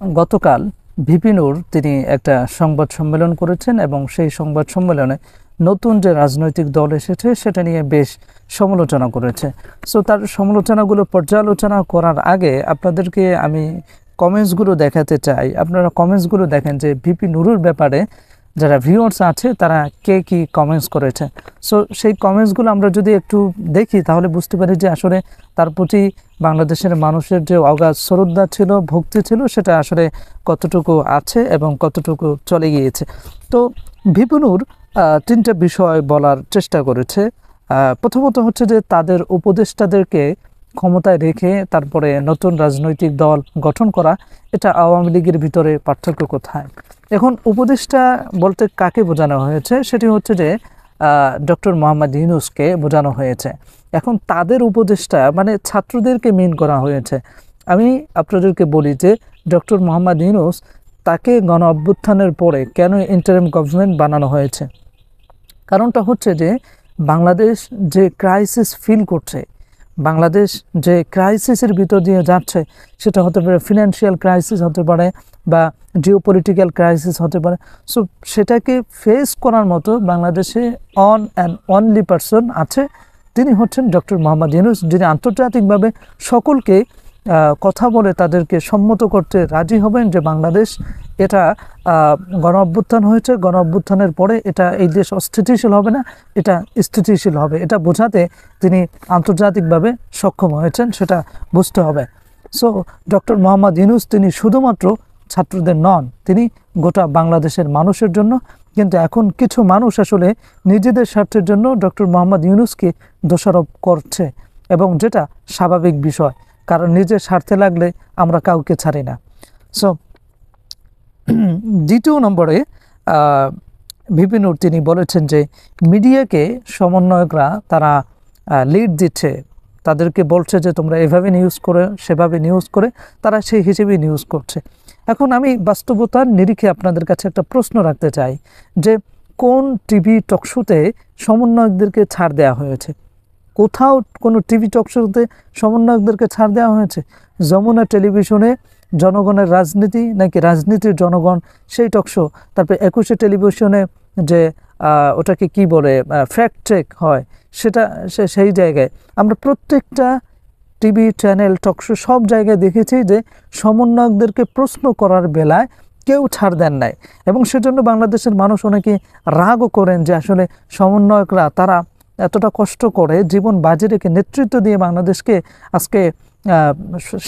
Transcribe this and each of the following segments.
গতকাল ভিপি নূর তিনি একটা সংবাদ সম্মেলন করেছেন এবং সেই সংবাদ সম্মেলনে নতুন যে রাজনৈতিক দল এসেছে সেটা নিয়ে বেশ সমালোচনা করেছে। সো তার সমালোচনাগুলো পর্যালোচনা করার আগে আপনাদেরকে আমি কমেন্টসগুলো দেখাতে চাই। আপনারা কমেন্টসগুলো দেখেন যে ভিপি নূরের ব্যাপারে যারা ভিউয়ার্স আছে তারা কে কী কমেন্টস করেছে। সো সেই কমেন্টসগুলো আমরা যদি একটু দেখি তাহলে বুঝতে পারি যে আসলে তার প্রতি বাংলাদেশের মানুষের যে অগাধ শ্রদ্ধা ছিল, ভক্তি ছিল, সেটা আসলে কতটুকু আছে এবং কতটুকু চলে গিয়েছে। তো ভিপি নূর তিনটা বিষয় বলার চেষ্টা করেছে। প্রথমত হচ্ছে যে তাদের উপদেষ্টাদেরকে ক্ষমতায় রেখে তারপরে নতুন রাজনৈতিক দল গঠন করা, এটা আওয়ামী লীগের ভিতরে পার্থক্য কোথায়? এখন উপদেষ্টা বলতে কাকে বোঝানো হয়েছে? সেটি হচ্ছে যে ডক্টর মোহাম্মদ ইউনূসকে বোঝানো হয়েছে। এখন তাদের উপদেষ্টা মানে ছাত্রদেরকে মিন করা হয়েছে। আমি আপনাদেরকে বলি যে ডক্টর মোহাম্মদ ইউনূস তাকে গণ অভ্যুত্থানের পরে কেন ইন্টারিম গভর্নমেন্ট বানানো হয়েছে? কারণটা হচ্ছে যে বাংলাদেশ যে ক্রাইসিস ফিল করছে, বাংলাদেশ যে ক্রাইসিসের ভিতর দিয়ে যাচ্ছে, সেটা হতে পারে ফিনান্সিয়াল ক্রাইসিস হতে পারে বা জিওপলিটিক্যাল ক্রাইসিস হতে পারে। সো সেটাকে ফেস করার মতো বাংলাদেশে অন অ্যান্ড অনলি পারসন আছে, তিনি হচ্ছেন ডক্টর মোহাম্মদ ইউনূস, যিনি আন্তর্জাতিকভাবে সকলকে কথা বলে তাদেরকে সম্মত করতে রাজি হবেন যে বাংলাদেশ এটা গণ অভ্যুত্থান হয়েছে, গণ অভ্যুত্থানের পরে এটা এই দেশ অস্থিতিশীল হবে না, এটা স্থিতিশীল হবে, এটা বোঝাতে তিনি আন্তর্জাতিকভাবে সক্ষম হয়েছেন, সেটা বুঝতে হবে। সো ডক্টর মোহাম্মদ ইউনূস তিনি শুধুমাত্র ছাত্রদের নন, তিনি গোটা বাংলাদেশের মানুষের জন্য। কিন্তু এখন কিছু মানুষ আসলে নিজেদের স্বার্থের জন্য ডক্টর মোহাম্মদ ইউনূসকে দোষারোপ করছে, এবং যেটা স্বাভাবিক বিষয়, কারণ নিজের স্বার্থে লাগলে আমরা কাউকে ছাড়ি না। সো দ্বিতীয় নম্বরে ভিপি নূর তিনি বলেছেন যে মিডিয়াকে সমন্বয়করা তারা লিড দিচ্ছে, তাদেরকে বলছে যে তোমরা এভাবে নিউজ করে, সেভাবে নিউজ করে, তারা সেই হিসেবেই নিউজ করছে। এখন আমি বাস্তবতার নিরিখে আপনাদের কাছে একটা প্রশ্ন রাখতে চাই যে কোন টিভি টকশোতে সমন্বয়কদেরকে ছাড় দেওয়া হয়েছে? কোথাও কোনো টিভি টকশোতে সমন্বয়কদেরকে ছাড় দেওয়া হয়েছে? যমুনা টেলিভিশনে জনগণের রাজনীতি নাকি রাজনীতির জনগণ, সেই টকশো। তারপরে 21 টেলিভিশনে যে ওটাকে কি বলে ফ্যাক্ট চেক হয়, সেটা সেই জায়গায় আমরা প্রত্যেকটা টিভি চ্যানেল টকশো সব জায়গায় দেখেছি যে সমন্বয়কদেরকে প্রশ্ন করার বেলায় কেউ ছাড় দেন নাই। এবং সেজন্য বাংলাদেশের মানুষ অনেকে রাগও করেন যে আসলে সমন্বয়করা তারা এতটা কষ্ট করে জীবন বাজি রেখে নেতৃত্ব দিয়ে বাংলাদেশকে আজকে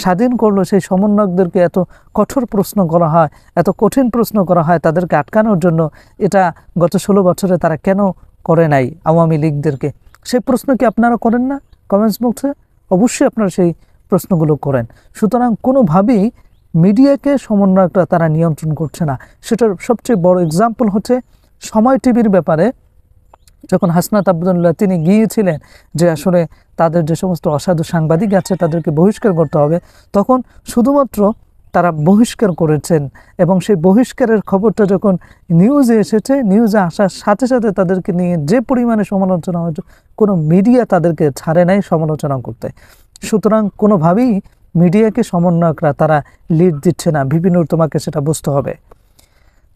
স্বাধীন করলো, সেই সমন্বয়কদেরকে এত কঠোর প্রশ্ন করা হয়, এত কঠিন প্রশ্ন করা হয় তাদেরকে আটকানোর জন্য। এটা গত 16 বছরে তারা কেন করে নাই আওয়ামী লীগদেরকে? সেই প্রশ্ন কি আপনারা করেন না কমেন্টস বক্সে? অবশ্যই আপনারা সেই প্রশ্নগুলো করেন। সুতরাং কোনোভাবেই মিডিয়াকে সমন্বয়করা তারা নিয়ন্ত্রণ করছে না। সেটার সবচেয়ে বড় এক্সাম্পল হচ্ছে সময় টিভির ব্যাপারে, যখন হাসনাত আবদুল্লাহ তিনি গিয়েছিলেন যে আসলে তাদের যে সমস্ত অসাধু সাংবাদিক আছে তাদেরকে বহিষ্কার করতে হবে, তখন শুধুমাত্র তারা বহিষ্কার করেছেন। এবং সেই বহিষ্কারের খবরটা যখন নিউজে এসেছে, নিউজে আসার সাথে সাথে তাদেরকে নিয়ে যে পরিমাণে সমালোচনা হয়েছে, কোনো মিডিয়া তাদেরকে ছাড়ে নাই সমালোচনা করতে। সুতরাং কোনোভাবেই মিডিয়াকে সমন্বয়করা তারা লিড দিচ্ছে না। ভিপি নূর, তোমাকে সেটা বুঝতে হবে।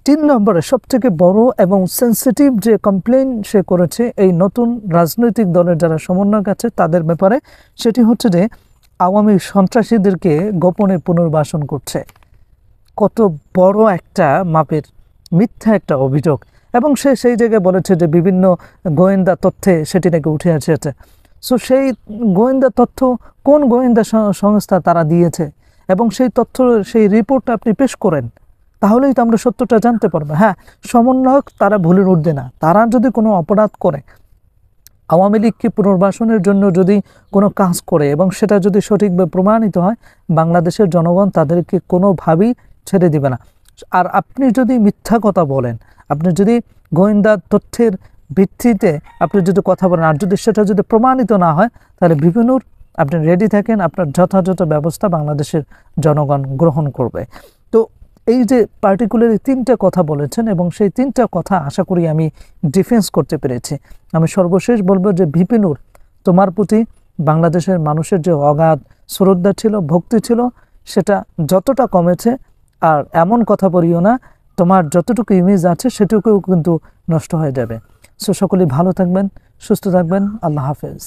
3 নম্বরে সবথেকে বড় এবং সেন্সিটিভ যে কমপ্লেন সে করেছে এই নতুন রাজনৈতিক দলের যারা সমন্বয়ক আছে তাদের ব্যাপারে, সেটি হচ্ছে যে আওয়ামী সন্ত্রাসীদেরকে গোপনে পুনর্বাসন করছে। কত বড় একটা মাপের মিথ্যা একটা অভিযোগ। এবং সে সেই জায়গায় বলেছে যে বিভিন্ন গোয়েন্দা তথ্যে সেটি নাকি উঠে এসেছে। সো সেই গোয়েন্দা তথ্য কোন গোয়েন্দা সংস্থা তারা দিয়েছে, এবং সেই তথ্য সেই রিপোর্টটা আপনি পেশ করেন, তাহলেই তো আমরা সত্যটা জানতে পারবো। হ্যাঁ, সমন্বয়ক তারা ভুলের ঊর্ধ্বে না। তারা যদি কোনো অপরাধ করে, আওয়ামী লীগকে পুনর্বাসনের জন্য যদি কোনো কাজ করে এবং সেটা যদি সঠিকভাবে প্রমাণিত হয়, বাংলাদেশের জনগণ তাদেরকে কোনোভাবেই ছেড়ে দিবে না। আর আপনি যদি মিথ্যা কথা বলেন, আপনি যদি গোয়েন্দা তথ্যের ভিত্তিতে আপনি যদি কথা বলেন, আর যদি সেটা যদি প্রমাণিত না হয়, তাহলে ভিপি নূর আপনি রেডি থাকেন, আপনার যথাযথ ব্যবস্থা বাংলাদেশের জনগণ গ্রহণ করবে। তো এই যে পার্টিকুলারলি 3টা কথা বলেছেন, এবং সেই 3টা কথা আশা করি আমি ডিফেন্স করতে পেরেছি। আমি সর্বশেষ বলবো যে ভিপি নূর, তোমার প্রতি বাংলাদেশের মানুষের যে অগাধ শ্রদ্ধা ছিল, ভক্তি ছিল, সেটা যতটা কমেছে আর এমন কথা বলিও না তোমার যতটুকু ইমেজ আছে সেটুকুও কিন্তু নষ্ট হয়ে যাবে। সো সকলেই ভালো থাকবেন, সুস্থ থাকবেন। আল্লাহ হাফেজ।